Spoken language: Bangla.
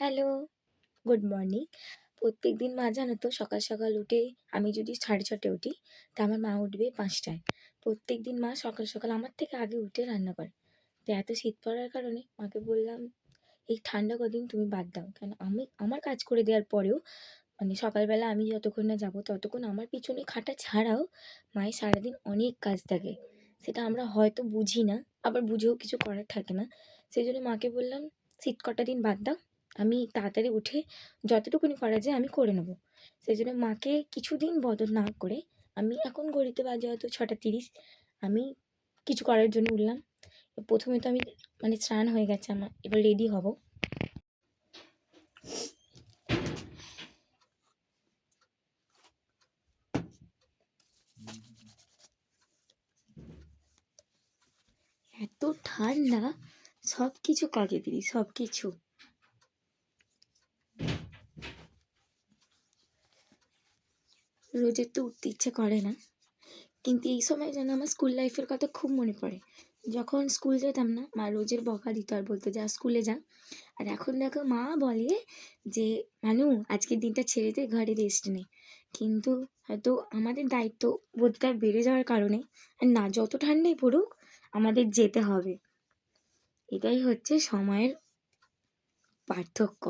Hello, good morning. প্রত্যেকদিন মা জানো তো সকাল সকাল উঠে আমি যদি 6:30টায় উঠি, তা আমার মা উঠবে 5টায়। প্রত্যেকদিন মা সকাল সকাল আমার থেকে আগে উঠে রান্না করে। তো এত শীত পড়ার কারণে মাকে বললাম, এই ঠান্ডা কদিন তুমি বাদ দাও। কেন আমি আমার কাজ করে দেওয়ার পরেও মানে সকালবেলা আমি যতক্ষণ না যাবো ততক্ষণ আমার পিছনে খাটা ছাড়াও মায়ের সারাদিন অনেক কাজ থাকে। সেটা আমরা হয়তো বুঝি না, আবার বুঝেও কিছু করার থাকে না। সেই জন্য মাকে বললাম, শীত কটা দিন বাদ দাও, আমি তাড়াতাড়ি উঠে যতটুকুনি করা যায় আমি করে নেবো। সেই জন্য মাকে কিছুদিন বদল না করে আমি এখন ঘড়িতে বাজে হয়তো 6:30, আমি কিছু করার জন্য উঠলাম। প্রথমে তো আমি মানে স্নান হয়ে গেছে আমার, এবার রেডি হব। এত ঠান্ডা, সব কিছু কাজে দিই, সব কিছু। রোজের তো উঠতে ইচ্ছে করে না, কিন্তু এই সময় যেন আমার স্কুল লাইফের কথা খুব মনে পড়ে। যখন স্কুল যেতাম না, মা রোজের বকা দিত আর বলতো যা স্কুলে যা। আর এখন দেখো মা বলে যে মানু আজকের দিনটা ছেড়ে দে, ঘরে রেস্ট নে। কিন্তু হয়তো আমাদের দায়িত্ব বোধটা বেড়ে যাওয়ার কারণে আর না, যত ঠান্ডাই পড়ুক আমাদের যেতে হবে। এটাই হচ্ছে সময়ের পার্থক্য।